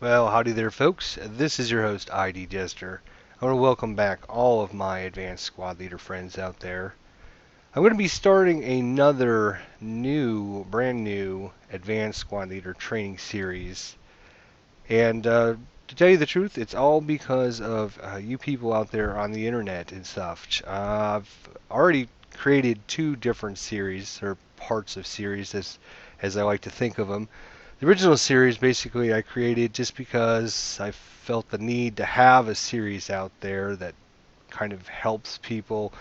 Well, howdy there, folks. This is your host, ID Jester. I want to welcome back all of my advanced squad leader friends out there. I'm going to be starting another brand new advanced squad leader training series. And to tell you the truth, it's all because of you people out there on the internet and stuff. I've already created two different series, or parts of series, as I like to think of them. The original series basically I created just because I felt the need to have a series out there that kind of helps people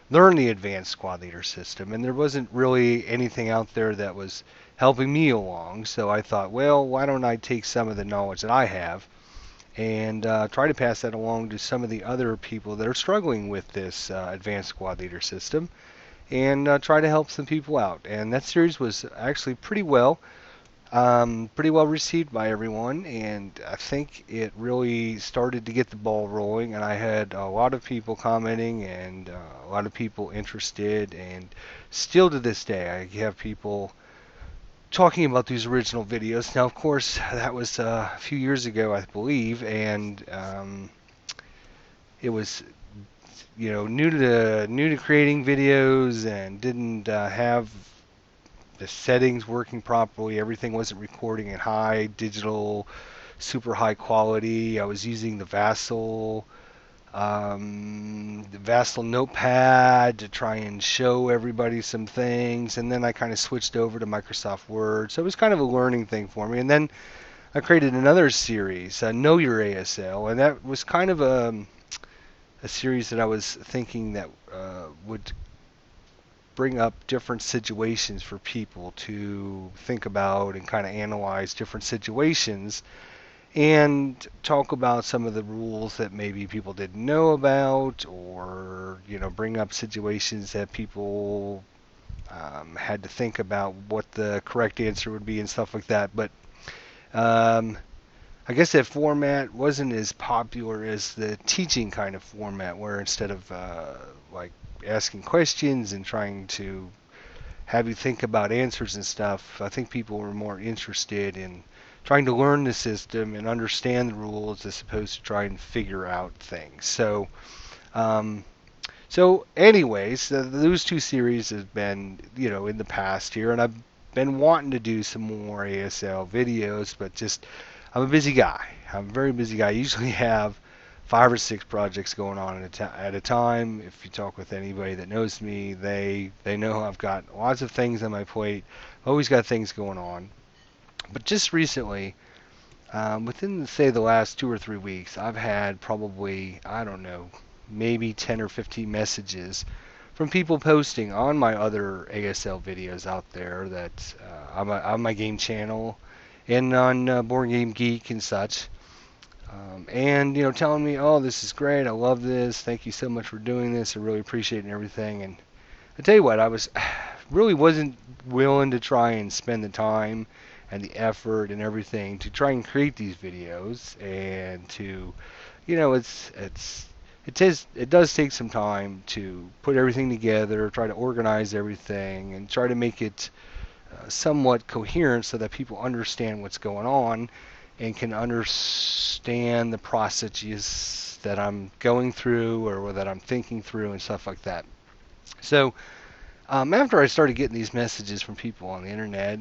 learn the advanced squad leader system. And there wasn't really anything out there that was helping me along. So I thought, well, why don't I take some of the knowledge that I have and try to pass that along to some of the other people that are struggling with this advanced squad leader system and try to help some people out. And that series was actually pretty well received by everyone, and I think it really started to get the ball rolling. And I had a lot of people commenting and a lot of people interested, and still to this day, I have people talking about these original videos. Now, of course, that was a few years ago, I believe, and it was new to creating videos and didn't have the settings working properly. Everything wasn't recording in high digital, super high quality. I was using the Vassal Notepad to try and show everybody some things, and then I kind of switched over to Microsoft Word. So it was kind of a learning thing for me. And then I created another series, Know Your ASL, and that was kind of a series that I was thinking that would bring up different situations for people to think about and kind of analyze different situations and talk about some of the rules that maybe people didn't know about, or bring up situations that people had to think about what the correct answer would be and stuff like that. But um, I guess that format wasn't as popular as the teaching kind of format, where instead of like asking questions and trying to have you think about answers and stuff, I think people were more interested in trying to learn the system and understand the rules as opposed to try and figure out things. Um, anyways, those two series have been, in the past here, and I've been wanting to do some more ASL videos, but just I'm a busy guy. I'm a very busy guy. I usually have 5 or 6 projects going on at a time. If you talk with anybody that knows me, they know I've got lots of things on my plate. Always got things going on. But just recently, within say the last 2 or 3 weeks, I've had probably, I don't know, maybe 10 or 15 messages from people posting on my other ASL videos out there that on my game channel and on Board Game Geek and such. And telling me, oh, this is great, I love this, thank you so much for doing this, I really appreciate it and everything. And I tell you what, I really wasn't willing to try and spend the time and the effort and everything to try and create these videos, and to, it does take some time to put everything together, try to organize everything, and try to make it somewhat coherent so that people understand what's going on and can understand the processes that I'm going through or that I'm thinking through and stuff like that. So after I started getting these messages from people on the internet,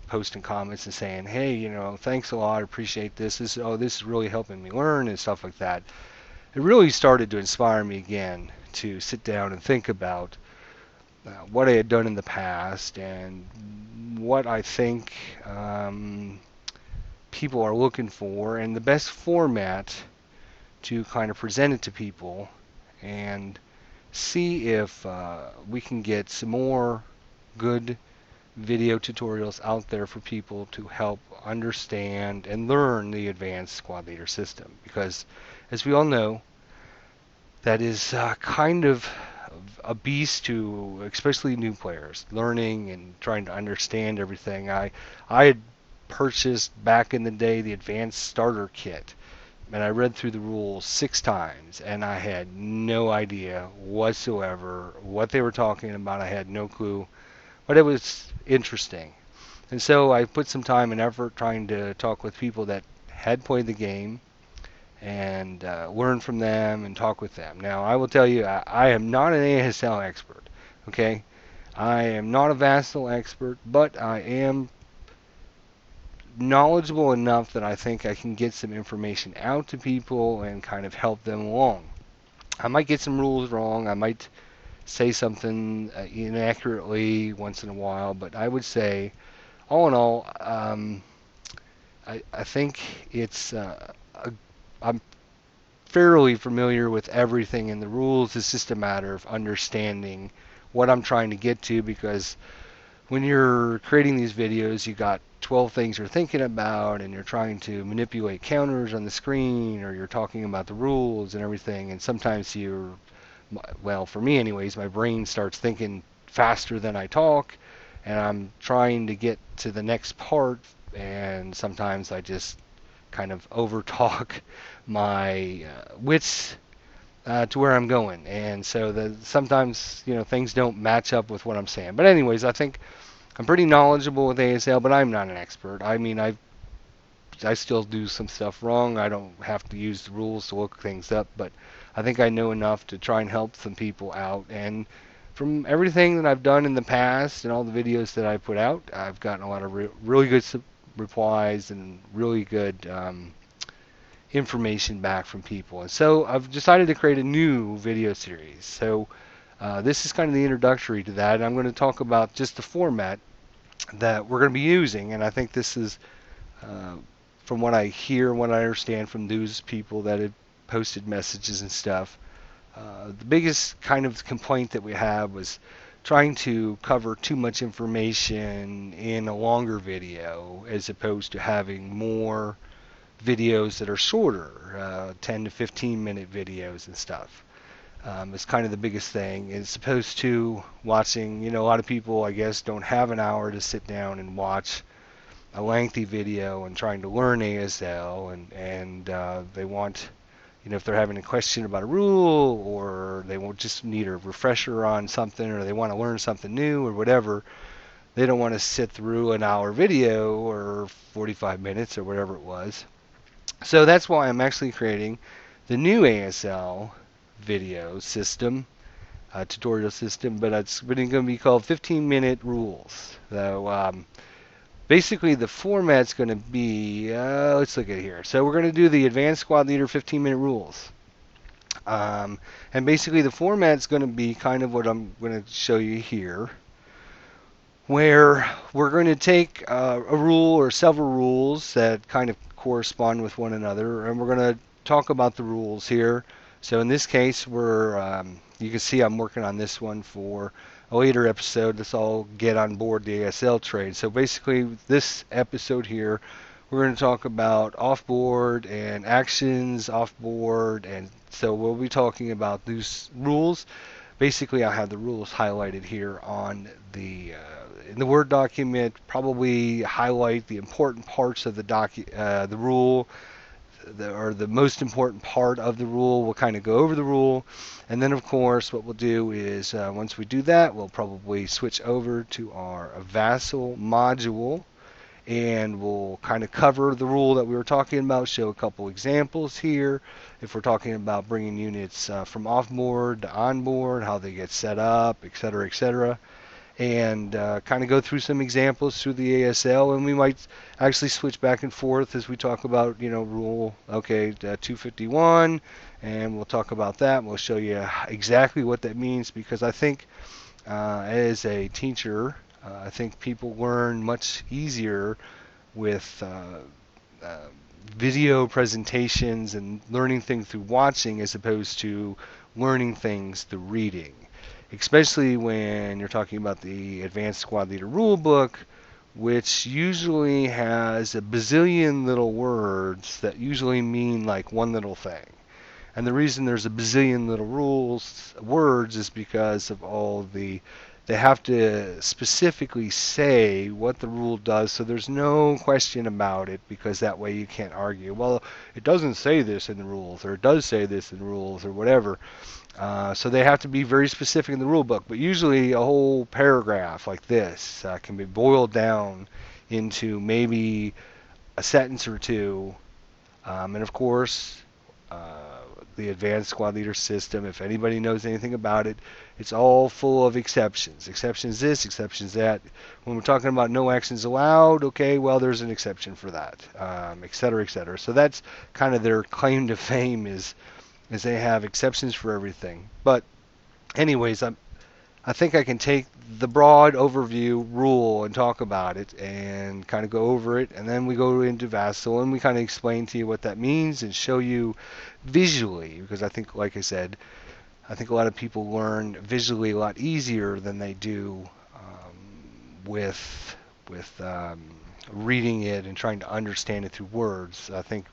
posting comments and saying, hey, thanks a lot, I appreciate this. This is really helping me learn and stuff like that. It really started to inspire me again to sit down and think about what I had done in the past and what I think people are looking for, and the best format to kind of present it to people, and see if we can get some more good video tutorials out there for people to help understand and learn the advanced squad leader system. Because as we all know, that is kind of a beast to especially new players, learning and trying to understand everything. I had purchased back in the day the advanced starter kit, and I read through the rules 6 times, and I had no idea whatsoever what they were talking about. I had no clue, but it was interesting. And so I put some time and effort trying to talk with people that had played the game and learn from them and talk with them. Now, I will tell you, I am not an ASL expert, okay? I am not a Vassal expert, but I am knowledgeable enough that I think I can get some information out to people and kind of help them along. I might get some rules wrong. I might say something inaccurately once in a while, but I would say, all in all, I think I'm fairly familiar with everything in the rules. It's just a matter of understanding what I'm trying to get to, because when you're creating these videos, you got 12 things you're thinking about, and you're trying to manipulate counters on the screen, or you're talking about the rules and everything, and sometimes well, for me anyways, my brain starts thinking faster than I talk, and I'm trying to get to the next part, and sometimes I just kind of over talk my wits to where I'm going, and so sometimes things don't match up with what I'm saying. But anyways, I think I'm pretty knowledgeable with ASL, but I'm not an expert. I mean, I still do some stuff wrong. I don't have to use the rules to look things up, but I think I know enough to try and help some people out. And from everything that I've done in the past and all the videos that I put out, I've gotten a lot of really good replies and really good information back from people. And so I've decided to create a new video series. So this is kind of the introductory to that. And I'm going to talk about just the format that we're going to be using. And I think this is, from what I hear and what I understand from those people that have posted messages and stuff, the biggest kind of complaint that we have was trying to cover too much information in a longer video as opposed to having more videos that are shorter, 10 to 15 minute videos and stuff. It's kind of the biggest thing, as opposed to watching, a lot of people, I guess, don't have an hour to sit down and watch a lengthy video and trying to learn ASL, and they want, if they're having a question about a rule, or they won't just need a refresher on something, or they want to learn something new or whatever, they don't want to sit through an hour video or 45 minutes or whatever it was. So that's why I'm actually creating the new ASL video system, tutorial system, but it's going to be called 15-minute rules. So basically the format's going to be, let's look at here. So we're going to do the advanced squad leader 15-minute rules. And basically the format's going to be kind of what I'm going to show you here, where we're going to take a rule or several rules that kind of correspond with one another, and we're going to talk about the rules here. So in this case, you can see I'm working on this one for a later episode. Let's all get on board the ASL trade. So basically, this episode here, we're going to talk about offboard and actions offboard, and so we'll be talking about these rules. Basically, I have the rules highlighted here on in the Word document. Probably highlight the important parts of the rule, or the most important part of the rule. We'll kind of go over the rule, and then of course what we'll do is once we do that, we'll probably switch over to our Vassal module, and we'll kind of cover the rule that we were talking about, show a couple examples here. If we're talking about bringing units from off-board to on-board, how they get set up, etc., and kind of go through some examples through the ASL, and we might actually switch back and forth as we talk about, rule, 251, and we'll talk about that, and we'll show you exactly what that means, because I think as a teacher, I think people learn much easier with video presentations and learning things through watching as opposed to learning things through reading. Especially when you're talking about the Advanced Squad Leader Rulebook, which usually has a bazillion little words that usually mean like one little thing. And the reason there's a bazillion little words is because of they have to specifically say what the rule does, so there's no question about it, because that way you can't argue, well, it doesn't say this in the rules, or it does say this in the rules, or whatever. So they have to be very specific in the rule book, but usually a whole paragraph like this can be boiled down into maybe a sentence or two And of course, uh, the advanced squad leader system, if anybody knows anything about it, it's all full of exceptions. Exceptions this, exceptions that. When we're talking about no actions allowed, okay, well, there's an exception for that, et cetera, et cetera. So that's kind of their claim to fame is they have exceptions for everything. But anyways, I think I can take the broad overview rule and talk about it and kind of go over it, and then we go into Vassal and we kind of explain to you what that means and show you visually, because I think, like I said, I think a lot of people learn visually a lot easier than they do with reading it and trying to understand it through words. I think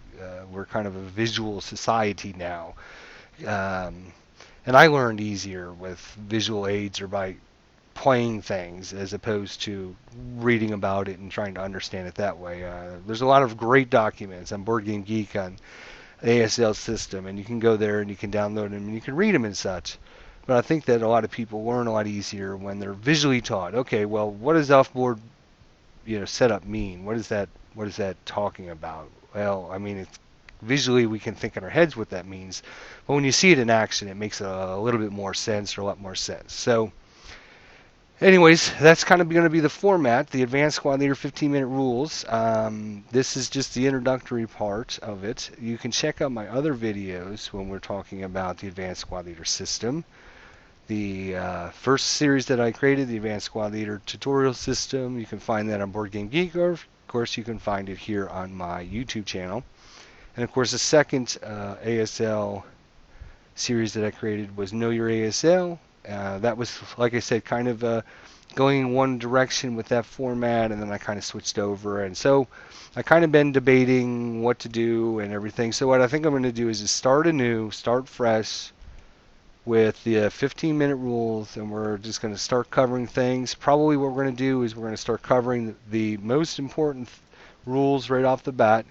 we're kind of a visual society now. Um, and I learned easier with visual aids or by playing things as opposed to reading about it and trying to understand it that way. There's a lot of great documents on Board Game Geek on ASL system, and you can go there and you can download them and you can read them and such. But I think that a lot of people learn a lot easier when they're visually taught. Okay, well, what does off-board, setup mean? What is that? What is that talking about? Well, I mean, it's visually we can think in our heads what that means, but when you see it in action, it makes a little bit more sense or a lot more sense. So anyways, that's kind of going to be the format, the Advanced Squad Leader 15-minute rules. This is just the introductory part of it. You can check out my other videos when we're talking about the Advanced Squad Leader system. The first series that I created, the Advanced Squad Leader tutorial system, you can find that on Board Game Geek, or of course you can find it here on my YouTube channel. And of course the second ASL series that I created was Know Your ASL. That was, like I said, kind of going in one direction with that format, and then I kind of switched over. And so I kind of been debating what to do and everything. So what I think I'm going to do is just start anew, start fresh with the 15-minute rules, and we're just going to start covering things. Probably what we're going to do is we're going to start covering the most important rules right off the bat.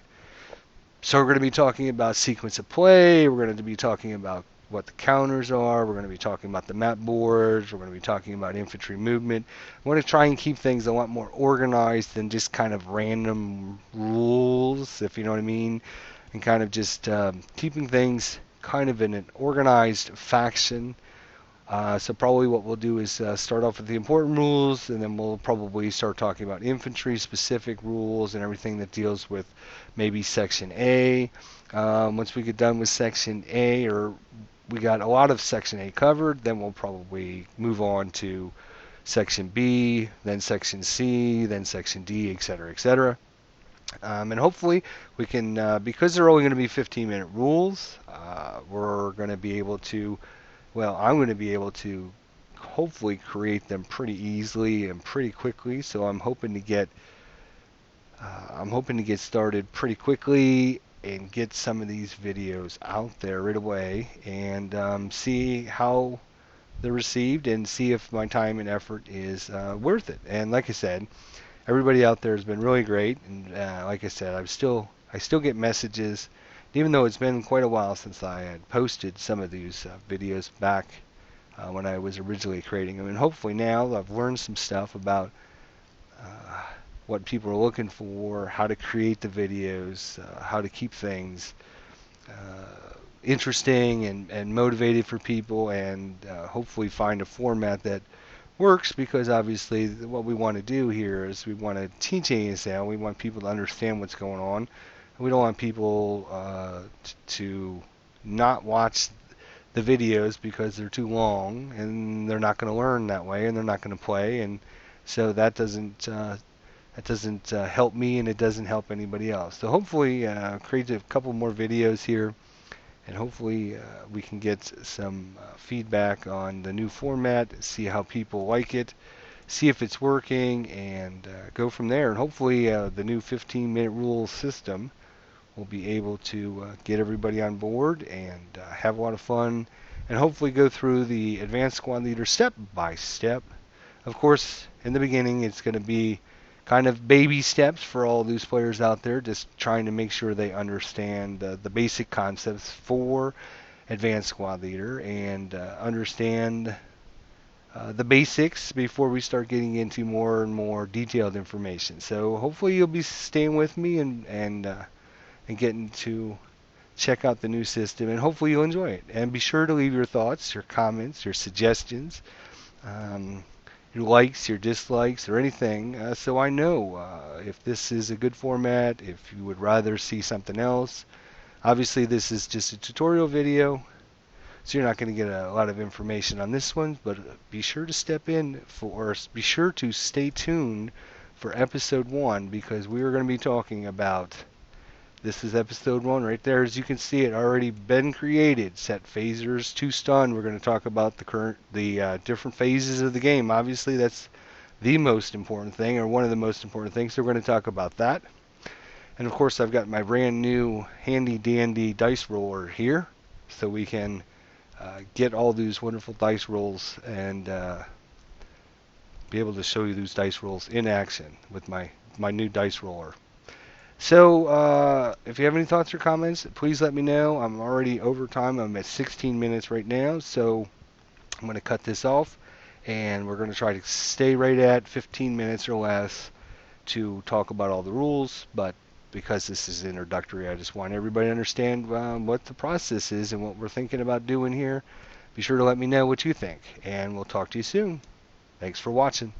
So we're going to be talking about sequence of play. We're going to be talking about what the counters are. We're going to be talking about the map boards. We're going to be talking about infantry movement. I want to try and keep things a lot more organized than just kind of random rules, if you know what I mean, and kind of just keeping things kind of in an organized faction. So probably what we'll do is start off with the important rules, and then we'll probably start talking about infantry specific rules and everything that deals with maybe Section A. Once we get done with Section A, or we got a lot of Section A covered, then we'll probably move on to Section B, then Section C, then Section D, etc., etc. And hopefully we can, because they're only going to be 15-minute rules, we're going to be able to, well, I'm going to be able to hopefully create them pretty easily and pretty quickly. So I'm hoping to get started pretty quickly and get some of these videos out there right away, and see how they're received and see if my time and effort is worth it. And like I said, everybody out there has been really great, and like I said, I still get messages, even though it's been quite a while since I had posted some of these videos back when I was originally creating them. And hopefully now I've learned some stuff about what people are looking for, how to create the videos, how to keep things interesting and motivated for people, and hopefully find a format that works, because obviously what we want to do here is we want to teach ASL. We want people to understand what's going on. We don't want people to not watch the videos because they're too long and they're not going to learn that way and they're not going to play, and so that doesn't help me, and it doesn't help anybody else. So hopefully create a couple more videos here, and hopefully we can get some feedback on the new format, see how people like it, see if it's working, and go from there. And hopefully the new 15-minute rule system will be able to get everybody on board and have a lot of fun, and hopefully go through the Advanced Squad Leader step by step. Of course, in the beginning it's going to be kind of baby steps for all these players out there, just trying to make sure they understand the basic concepts for Advanced Squad Leader, and understand the basics before we start getting into more and more detailed information. So hopefully you'll be staying with me and and getting to check out the new system, and hopefully you'll enjoy it. And be sure to leave your thoughts, your comments, your suggestions, um, your likes, your dislikes, or anything, so I know if this is a good format, if you would rather see something else. Obviously, this is just a tutorial video, so you're not going to get a lot of information on this one, but be sure to be sure to stay tuned for episode 1, because we are going to be talking about, this is episode 1 right there. As you can see, it already been created. Set phasers to stun. We're going to talk about the different phases of the game. Obviously, that's the most important thing, or one of the most important things. So we're going to talk about that. And of course, I've got my brand new handy dandy dice roller here, so we can get all these wonderful dice rolls and be able to show you those dice rolls in action with my new dice roller. So, if you have any thoughts or comments, please let me know. I'm already over time. I'm at 16 minutes right now, so I'm going to cut this off, and we're going to try to stay right at 15 minutes or less to talk about all the rules. But because this is introductory, I just want everybody to understand what the process is and what we're thinking about doing here. Be sure to let me know what you think, and we'll talk to you soon. Thanks for watching.